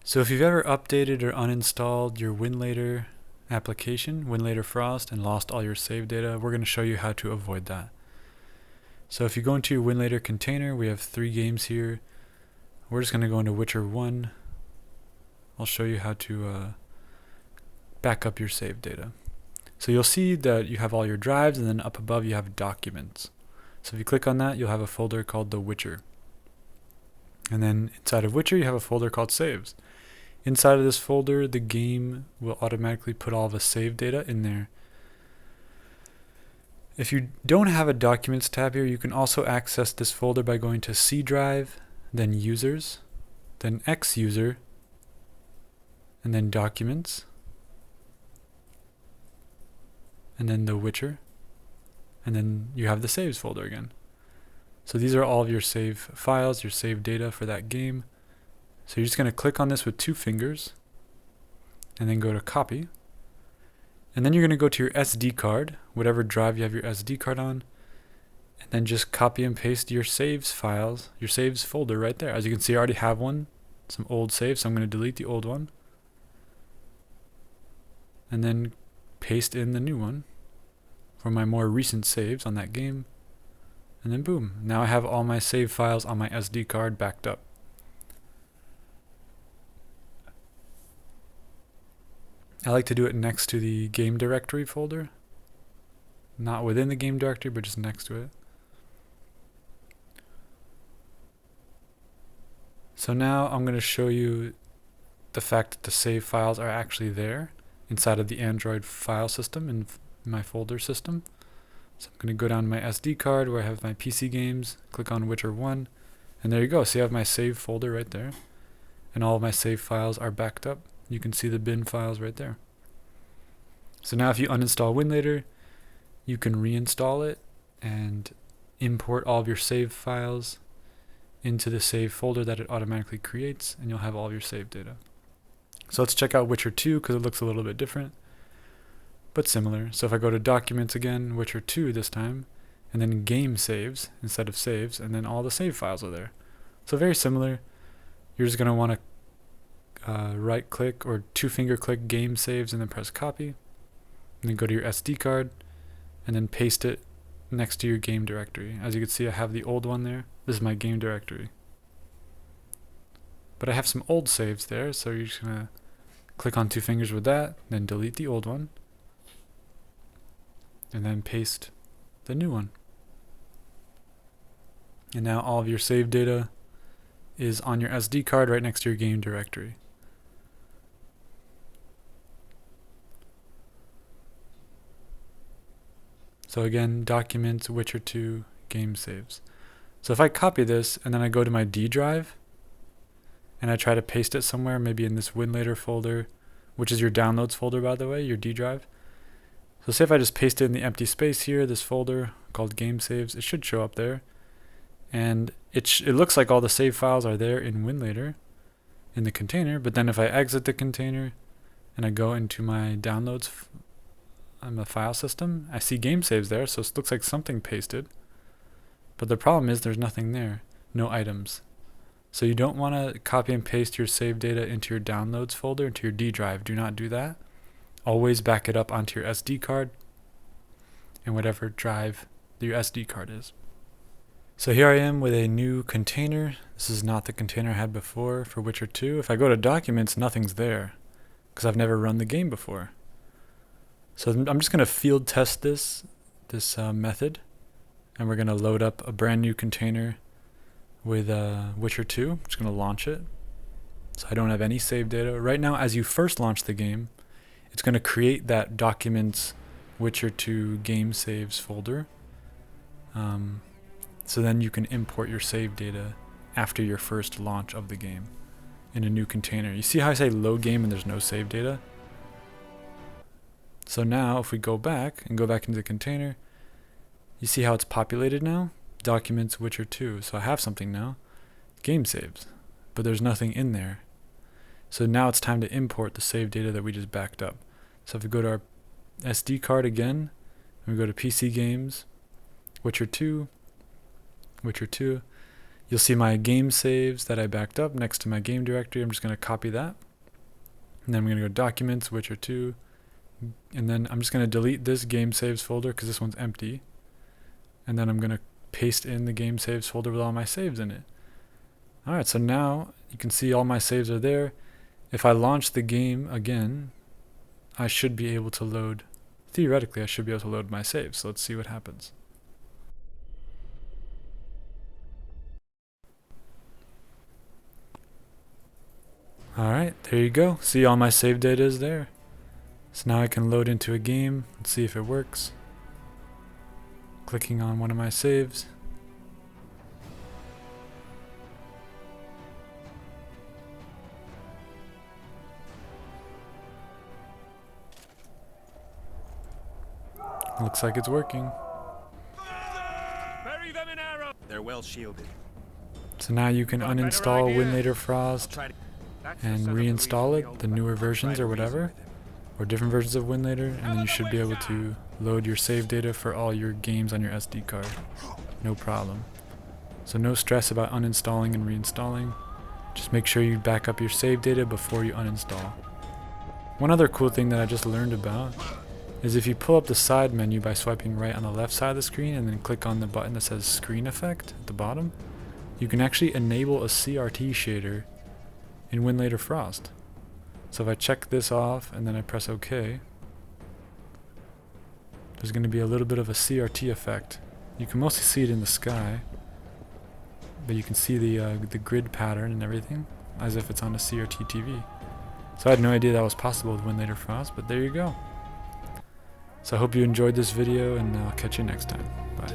So if you've ever updated or uninstalled your Winlator application, Winlator Frost, and lost all your save data, we're going to show you how to avoid that. So if you go into your Winlator container, we have 3 games here. We're just going to go into Witcher 1. I'll show you how to back up your save data. So you'll see that you have all your drives, and then up above you have documents. So if you click on that, you'll have a folder called The Witcher. And then inside of Witcher, you have a folder called Saves. Inside of this folder, the game will automatically put all the save data in there. If you don't have a Documents tab here, you can also access this folder by going to C drive, then Users, then X user, and then Documents, and then The Witcher, and then you have the Saves folder again. So these are all of your save files, your save data for that game. So you're just going to click on this with 2 fingers and then go to copy. And then you're going to go to your SD card, whatever drive you have your SD card on, and then just copy and paste your saves files, your saves folder right there. As you can see, I already have one, some old saves, so I'm going to delete the old one. And then paste in the new one for my more recent saves on that game. And then boom, now I have all my save files on my SD card backed up. I like to do it next to the game directory folder. Not within the game directory, but just next to it. So now I'm going to show you the fact that the save files are actually there inside of the Android file system in my folder system. So I'm going to go down to my SD card where I have my PC games, click on Witcher 1, and there you go. See, I have my save folder right there, and all of my save files are backed up. You can see the bin files right there. So now if you uninstall Winlator, you can reinstall it and import all of your save files into the save folder that it automatically creates, and you'll have all of your save data. So let's check out Witcher 2 because it looks a little bit different, but similar. So if I go to Documents again, Witcher 2 this time, and then Game Saves instead of Saves, and then all the save files are there. So very similar. You're just going to want to right click or 2-finger click Game Saves and then press copy, and then go to your SD card and then paste it next to your game directory. As you can see, I have the old one there. This is my game directory. But I have some old saves there, so you're just going to click on 2 fingers with that, then delete the old one, and then paste the new one. And now all of your save data is on your SD card right next to your game directory. So again, Documents, Witcher 2, Game Saves. So if I copy this and then I go to my D drive and I try to paste it somewhere, maybe in this Winlator folder, which is your downloads folder by the way, your D drive. So say if I just paste it in the empty space here, this folder called Game Saves, it should show up there. And it looks like all the save files are there in Winlator in the container, but then if I exit the container and I go into my downloads on the file system, I see game saves there, so it looks like something pasted. But the problem is there's nothing there, no items. So you don't want to copy and paste your save data into your downloads folder, into your D drive. Do not do that. Always back it up onto your SD card and whatever drive your SD card is. So here I am with a new container. This is not the container I had before for Witcher 2. If I go to Documents, nothing's there because I've never run the game before. So I'm just going to field test this method, and we're going to load up a brand new container with Witcher 2. I'm just going to launch it. So I don't have any save data. Right now, as you first launch the game, it's going to create that Documents Witcher 2 Game Saves folder. So then you can import your save data after your first launch of the game in a new container. You see how I say load game and there's no save data? So now if we go back into the container, you see how it's populated now? Documents Witcher 2. So I have something now. Game saves. But there's nothing in there. So now it's time to import the save data that we just backed up. So if we go to our SD card again, and we go to PC games, Witcher 2, You'll see my game saves that I backed up next to my game directory. I'm just going to copy that. And then I'm going to go Documents, Witcher 2. And then I'm just going to delete this game saves folder because this one's empty. And then I'm going to paste in the game saves folder with all my saves in it. Alright, so now you can see all my saves are there. If I launch the game again, I should be able to load, theoretically I should be able to load my saves. So let's see what happens. Alright, there you go. See, all my save data is there. So now I can load into a game and see if it works. Clicking on one of my saves. Looks like it's working. Bury them in arrow. They're well shielded. So now you can uninstall Winlator Frost and reinstall it, the newer versions or whatever, or different versions of Winlator, and then you should be able to load your save data for all your games on your SD card. No problem. So no stress about uninstalling and reinstalling. Just make sure you back up your save data before you uninstall. One other cool thing that I just learned about is if you pull up the side menu by swiping right on the left side of the screen and then click on the button that says Screen Effect at the bottom, you can actually enable a CRT shader in Winlator Frost. So if I check this off and then I press OK, there's going to be a little bit of a CRT effect. You can mostly see it in the sky, but you can see the grid pattern and everything as if it's on a CRT TV. So I had no idea that was possible with Winlator Frost, but there you go. So I hope you enjoyed this video, and I'll catch you next time. Bye.